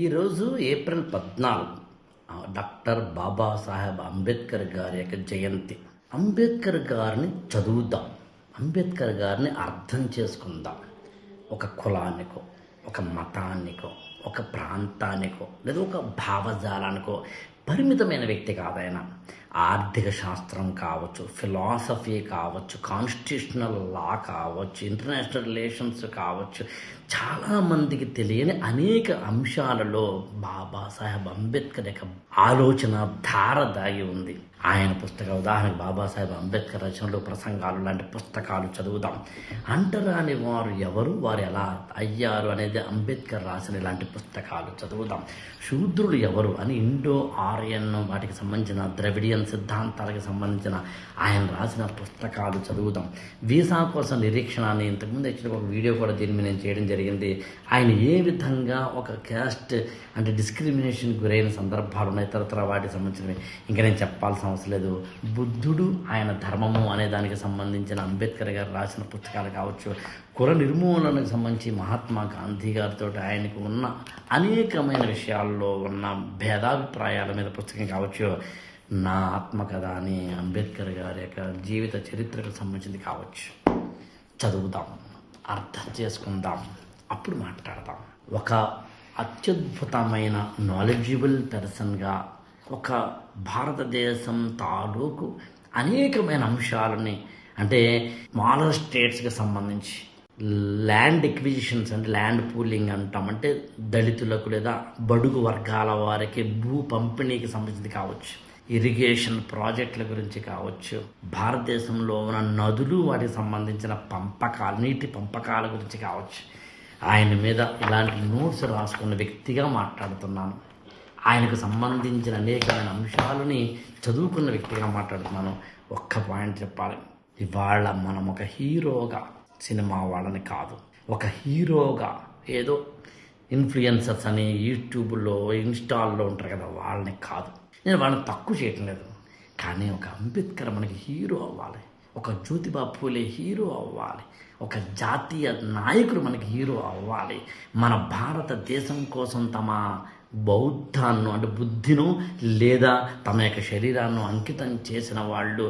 ఈరోజు April 14 doctor Babasaheb Ambedkar గారి యొక్క జయంతి. అంబేద్కర్ గారిని చదువుదాం, అంబేద్కర్ గారిని అర్థం చేసుకుందాం. ఒక కులానికో, ఒక మతానికో, ఒక ప్రాంతానికో, లేదా ఒక భావజాలానికో పరిమితమైన వ్యక్తి కాదైనా. ఆర్థిక శాస్త్రం కావచ్చు, ఫిలాసఫీ కావచ్చు, కాన్స్టిట్యూషనల్ లా కావచ్చు, ఇంటర్నేషనల్ రిలేషన్స్ కావచ్చు, చాలామందికి తెలియని అనేక అంశాలలో బాబాసాహెబ్ అంబేద్కర్ యొక్క ఆలోచన ధార దాగి ఉంది. ఆయన ఉదాహరణకు బాబాసాహెబ్ అంబేద్కర్ రచనలు, ప్రసంగాలు లాంటి పుస్తకాలు చదువుదాం. అంటరాని వారు ఎవరు, వారు ఎలా అయ్యారు అనేది అంబేద్కర్ రాసిన ఇలాంటి పుస్తకాలు చదువుదాం. శూద్రులు ఎవరు అని ఇండో ఆర్యన్ వాటికి సంబంధించిన ద్రవిడియన్ సిద్ధాంతాలకు సంబంధించిన ఆయన రాసిన పుస్తకాలు చదువుదాం. వీసా కోసం నిరీక్షణ అని ఇంతకుముందు ఇచ్చిన ఒక వీడియో కూడా దీని మీద నేను చేయడం జరిగింది. ఆయన ఏ విధంగా ఒక క్యాస్ట్ అంటే డిస్క్రిమినేషన్ గురైన సందర్భాలు ఉన్నాయి, తరతర వాటికి సంబంధించినవి ఇంకా నేను చెప్పాల్సిన అవసరం లేదు. బుద్ధుడు ఆయన ధర్మము అనే దానికి సంబంధించిన అంబేద్కర్ గారు రాసిన పుస్తకాలు కావచ్చు, కుల నిర్మూలనకు సంబంధించి మహాత్మా గాంధీ గారితో ఆయనకు ఉన్న అనేకమైన విషయాల్లో ఉన్న భేదాభిప్రాయాల మీద పుస్తకం కావచ్చు, నా ఆత్మకథ అని అంబేద్కర్ గారి యొక్క జీవిత చరిత్రకు సంబంధించింది కావచ్చు. చదువుదాం, అర్థం చేసుకుందాం, అప్పుడు మాట్లాడదాం. ఒక అత్యద్భుతమైన నాలెడ్జబుల్ పర్సన్గా ఒక భారతదేశం తాలూకు అనేకమైన అంశాలని, అంటే స్మాలర్ స్టేట్స్కి సంబంధించి ల్యాండ్ ఎక్విజిషన్స్ అంటే ల్యాండ్ పూలింగ్ అంటాం, అంటే దళితులకు లేదా బడుగు వర్గాల వారికి భూ పంపిణీకి సంబంధించింది కావచ్చు, ఇరిగేషన్ ప్రాజెక్టుల గురించి కావచ్చు, భారతదేశంలో ఉన్న నదులు వాటికి సంబంధించిన పంపకాలు, నీటి పంపకాల గురించి కావచ్చు. ఆయన మీద ఇలాంటి నోట్స్ రాసుకున్న వ్యక్తిగా మాట్లాడుతున్నాను. ఆయనకు సంబంధించిన అనేకమైన అంశాలని చదువుకున్న వ్యక్తిగా మాట్లాడుతున్నాను. ఒక్క పాయింట్ చెప్పాలి, ఇవాళ మనం ఒక హీరోగా సినిమా వాళ్ళని కాదు, ఒక హీరోగా ఏదో ఇన్ఫ్లుయెన్సర్స్ అని యూట్యూబ్లో ఇన్స్టాల్లో ఉంటారు కదా, వాళ్ళని కాదు. నేను వాళ్ళని తక్కువ చేయటం లేదు, కానీ ఒక అంబేద్కర్ మనకి హీరో అవ్వాలి, ఒక జ్యోతిబా పూలే హీరో అవ్వాలి, ఒక జాతీయ నాయకులు మనకి హీరో అవ్వాలి. మన భారతదేశం కోసం తమ బౌద్ధాన్ని అంటే బుద్ధిను లేదా తమ యొక్క శరీరాన్ని అంకితం చేసిన వాళ్ళు,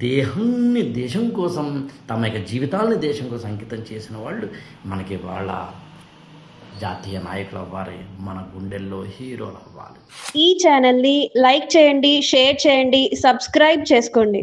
దేహాన్ని దేశం కోసం, తమ యొక్క జీవితాలని దేశం కోసం అంకితం చేసిన వాళ్ళు మనకి వాళ్ళ జాతీయ నాయకులు అవ్వాలి, మన గుండెల్లో హీరోలు అవ్వాలి. ఈ ఛానల్ని లైక్ చేయండి, షేర్ చేయండి, సబ్స్క్రైబ్ చేసుకోండి.